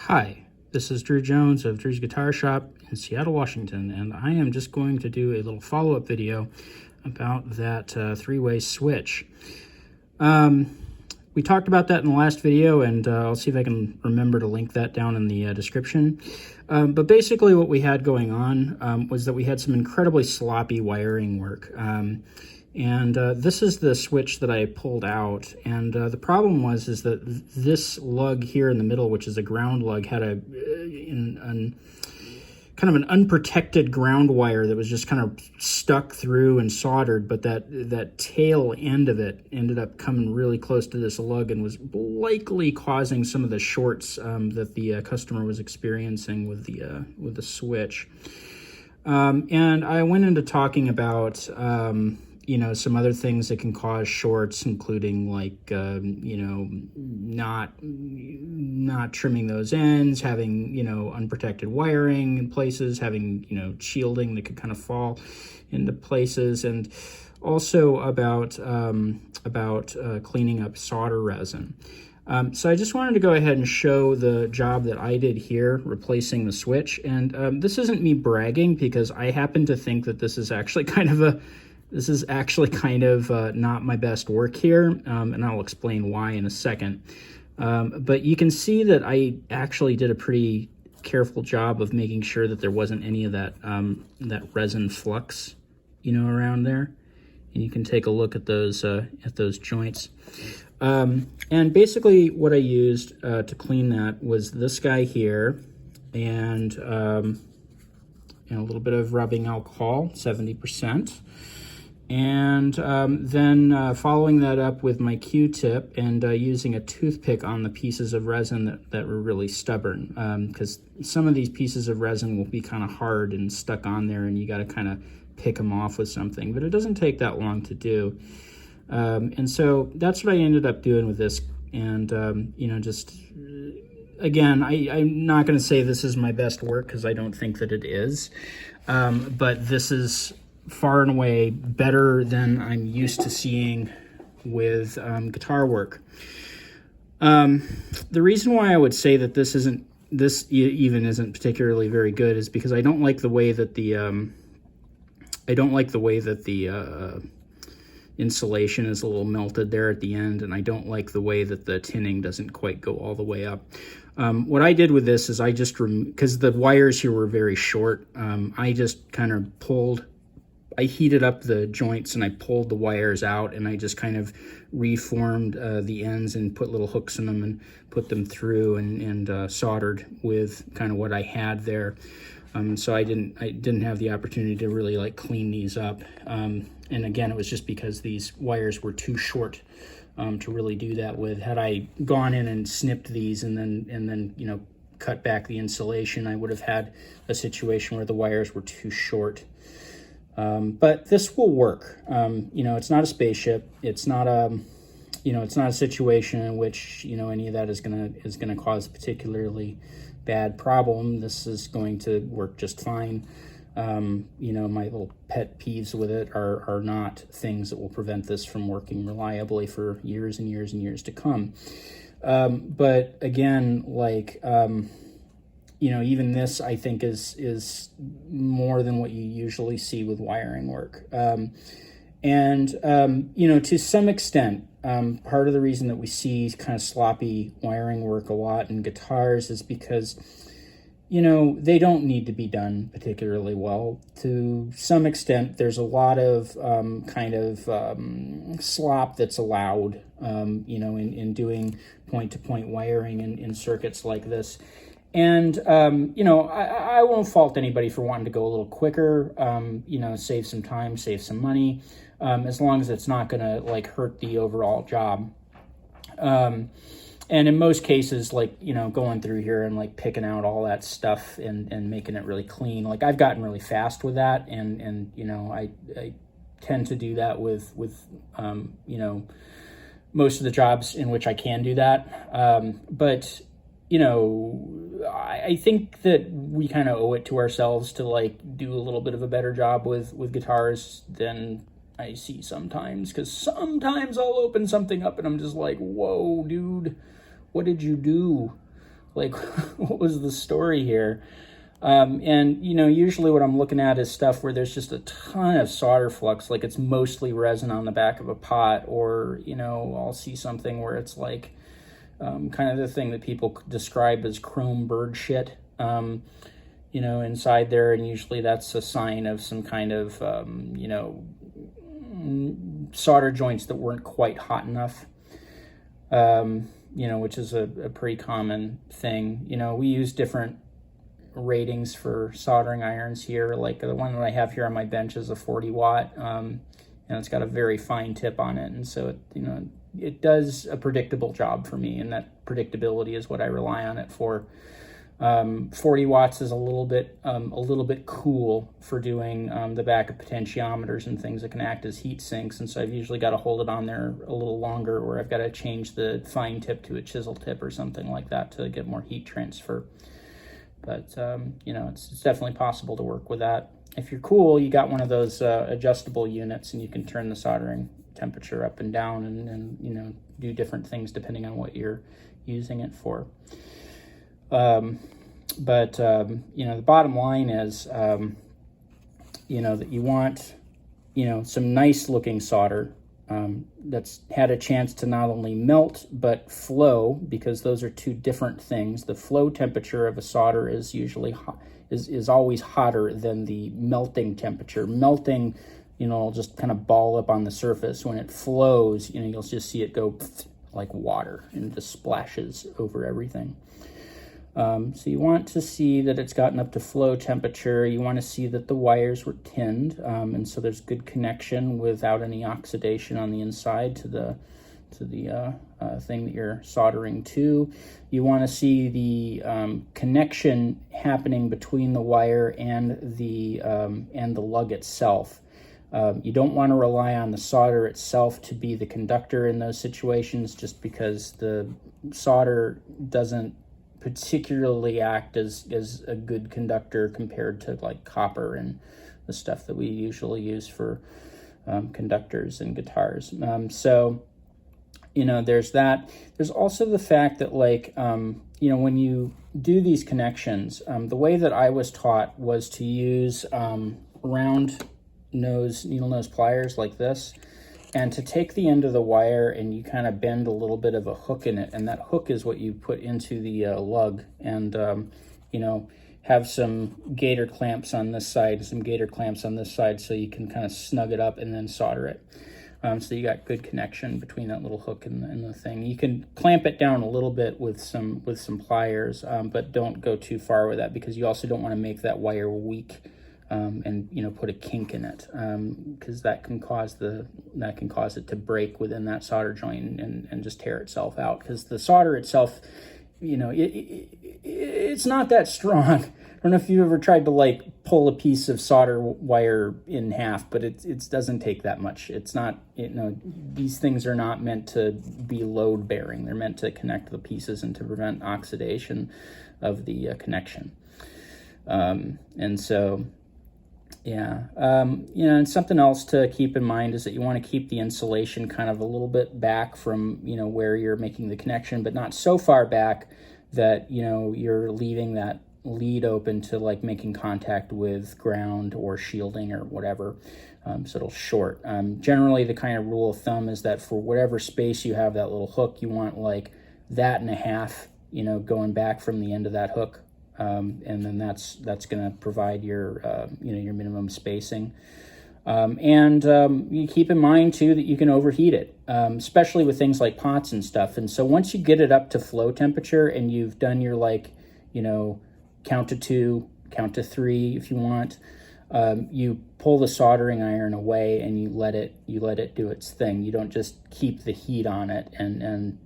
Hi, this is Drew Jones of Drew's Guitar Shop in Seattle, Washington, and I am just going to do a little follow-up video about that three-way switch. We talked about that in the last video, and I'll see if I can remember to link that down in the description. But basically what we had going on was that we had some incredibly sloppy wiring work. And this is the switch that I pulled out, and the problem is that this lug here in the middle, which is a ground lug, had a kind of an unprotected ground wire that was just kind of stuck through and soldered, but that tail end of it ended up coming really close to this lug and was likely causing some of the shorts that the customer was experiencing with the switch. And I went into talking about some other things that can cause shorts, including like, not trimming those ends, having, unprotected wiring in places, having, shielding that could kind of fall into places, and also about cleaning up solder resin. So I just wanted to go ahead and show the job that I did here, replacing the switch. And this isn't me bragging, because I happen to think that this is actually kind of not my best work here, and I'll explain why in a second. But you can see that I actually did a pretty careful job of making sure that there wasn't any of that resin flux, around there. And you can take a look at those joints. And basically what I used to clean that was this guy here, and a little bit of rubbing alcohol, 70%. And then following that up with my Q-tip and using a toothpick on the pieces of resin that were really stubborn, because some of these pieces of resin will be kind of hard and stuck on there, and you got to kind of pick them off with something, but it doesn't take that long to do. And so that's what I ended up doing with this. And just again, I'm not going to say this is my best work, because I don't think that it is, but this is far and away better than I'm used to seeing with guitar work. The reason why I would say that this even isn't particularly very good is because I don't like the way that the insulation is a little melted there at the end, and I don't like the way that the tinning doesn't quite go all the way up. What I did with this is I just because the wires here were very short, I just kind of I heated up the joints and I pulled the wires out, and I just kind of reformed the ends and put little hooks in them and put them through and soldered with kind of what I had there. So I didn't have the opportunity to really like clean these up. And again, it was just because these wires were too short to really do that with. Had I gone in and snipped these and then cut back the insulation, I would have had a situation where the wires were too short. But this will work. It's not a spaceship. It's not it's not a situation in which, any of that is gonna cause a particularly bad problem. This is going to work just fine. My little pet peeves with it are not things that will prevent this from working reliably for years and years and years to come. But again, even this, I think, is more than what you usually see with wiring work. To some extent, part of the reason that we see kind of sloppy wiring work a lot in guitars is because, they don't need to be done particularly well. To some extent, there's a lot of slop that's allowed, in doing point-to-point wiring in circuits like this. And, I won't fault anybody for wanting to go a little quicker, save some time, save some money, as long as it's not going to, hurt the overall job. And in most cases, going through here and, picking out all that stuff and making it really clean, I've gotten really fast with that, and I tend to do that with most of the jobs in which I can do that. But I think that we kind of owe it to ourselves to do a little bit of a better job with guitars than I see sometimes, because sometimes I'll open something up and I'm just like, whoa, dude, what did you do? like, what was the story here? And, usually what I'm looking at is stuff where there's just a ton of solder flux, like it's mostly resin on the back of a pot, or, I'll see something where it's like kind of the thing that people describe as chrome bird shit, inside there. And usually that's a sign of some kind of, solder joints that weren't quite hot enough, which is a pretty common thing. We use different ratings for soldering irons here. Like the one that I have here on my bench is a 40 watt, and it's got a very fine tip on it. And so it does a predictable job for me, and that predictability is what I rely on it for. 40 watts is a little bit cool for doing the back of potentiometers and things that can act as heat sinks, and so I've usually got to hold it on there a little longer, or I've got to change the fine tip to a chisel tip or something like that to get more heat transfer. But it's definitely possible to work with that. If you're cool, you got one of those adjustable units, and you can turn the soldering temperature up and down, and do different things depending on what you're using it for. The bottom line is, that you want, some nice looking solder that's had a chance to not only melt but flow, because those are two different things. The flow temperature of a solder is usually is always hotter than the melting temperature. Melting, will just kind of ball up on the surface. When it flows, you'll just see it go like water, and it just splashes over everything. So you want to see that it's gotten up to flow temperature. You want to see that the wires were tinned, and so there's good connection without any oxidation on the inside to the thing that you're soldering to. You want to see the connection happening between the wire and the lug itself. You don't want to rely on the solder itself to be the conductor in those situations, just because the solder doesn't particularly act as a good conductor compared to like copper and the stuff that we usually use for conductors and guitars. So there's that. There's also the fact that when you do these connections, the way that I was taught was to use round needle nose pliers like this, and to take the end of the wire and you kind of bend a little bit of a hook in it, and that hook is what you put into the lug, and have some gator clamps on this side, some gator clamps on this side, so you can kind of snug it up and then solder it. So you got good connection between that little hook and the thing. You can clamp it down a little bit with some pliers, but don't go too far with that, because you also don't want to make that wire weak. And put a kink in it, because that can cause it to break within that solder joint and just tear itself out, because the solder itself, it's not that strong. I don't know if you've ever tried to pull a piece of solder wire in half, but it doesn't take that much. It's not, these things are not meant to be load bearing. They're meant to connect the pieces and to prevent oxidation of the connection. And so, yeah, and something else to keep in mind is that you want to keep the insulation kind of a little bit back from, where you're making the connection, but not so far back that, you're leaving that lead open to making contact with ground or shielding or whatever. So it'll short. Generally, the kind of rule of thumb is that for whatever space you have that little hook, you want that and a half, going back from the end of that hook. And then that's going to provide your your minimum spacing, and you keep in mind too that you can overheat it, especially with things like pots and stuff. And so once you get it up to flow temperature and you've done your count to 2, count to 3 if you want, you pull the soldering iron away and you let it do its thing. You don't just keep the heat on it and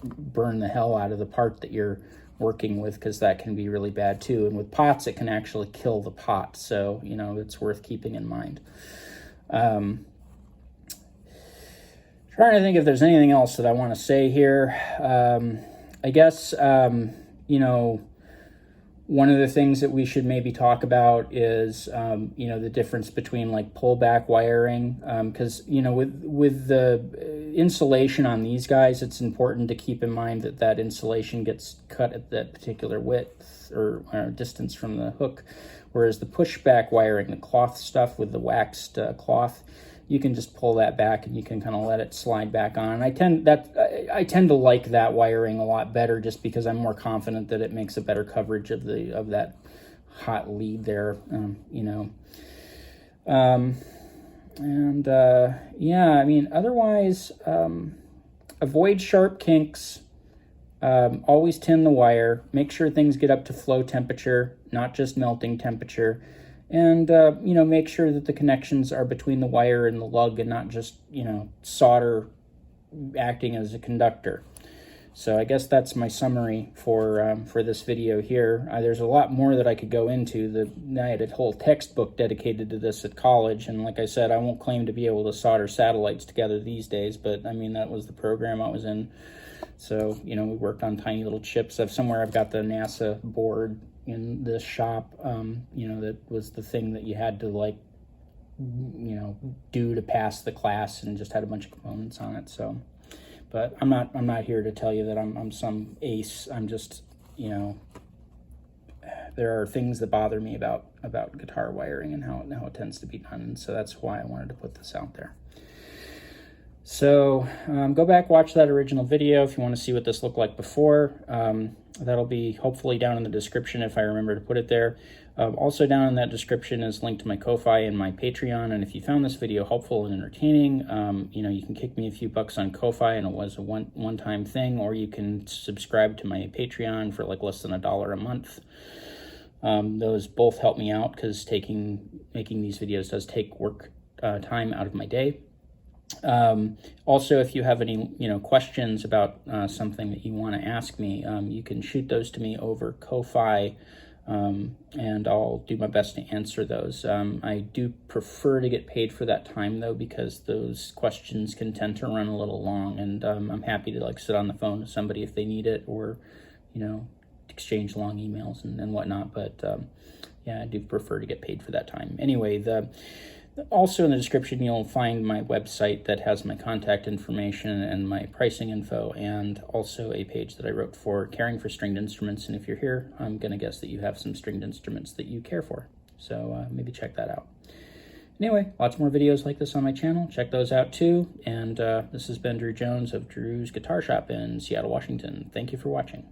burn the hell out of the part that you're working with, because that can be really bad too. And with pots, it can actually kill the pot. So, it's worth keeping in mind. Trying to think if there's anything else that I want to say here. I guess, One of the things that we should maybe talk about is, the difference between like pullback wiring, because, with the insulation on these guys, it's important to keep in mind that that insulation gets cut at that particular width or distance from the hook, whereas the pushback wiring, the cloth stuff with the waxed cloth, you can just pull that back and you can kind of let it slide back on. I tend to like that wiring a lot better, just because I'm more confident that it makes a better coverage of that hot lead there. Otherwise, avoid sharp kinks. Always tin the wire. Make sure things get up to flow temperature, not just melting temperature. And, make sure that the connections are between the wire and the lug and not just, solder acting as a conductor. So I guess that's my summary for this video here. There's a lot more that I could go into. I had a whole textbook dedicated to this at college. And like I said, I won't claim to be able to solder satellites together these days, but I mean, that was the program I was in. So, we worked on tiny little chips. I've got the NASA board in this shop, that was the thing that you had to do to pass the class, and just had a bunch of components on it. So, but I'm not here to tell you that I'm some ace. I'm just, there are things that bother me about guitar wiring and how it tends to be done. And so that's why I wanted to put this out there. So go back, watch that original video if you want to see what this looked like before. That'll be hopefully down in the description if I remember to put it there. Also down in that description is linked to my Ko-Fi and my Patreon. And if you found this video helpful and entertaining, you can kick me a few bucks on Ko-Fi, and it was a one-time thing, or you can subscribe to my Patreon for like less than $1 a month. Those both help me out, because making these videos does take work time out of my day. Also, if you have any questions about something that you want to ask me, you can shoot those to me over Ko-Fi, and I'll do my best to answer those. I do prefer to get paid for that time, though, because those questions can tend to run a little long, and I'm happy to sit on the phone with somebody if they need it, or exchange long emails and whatnot. But yeah, I do prefer to get paid for that time. Anyway, also in the description, you'll find my website that has my contact information and my pricing info, and also a page that I wrote for caring for stringed instruments. And if you're here, I'm going to guess that you have some stringed instruments that you care for. So maybe check that out. Anyway, lots more videos like this on my channel. Check those out too. And this has been Drew Jones of Drew's Guitar Shop in Seattle, Washington. Thank you for watching.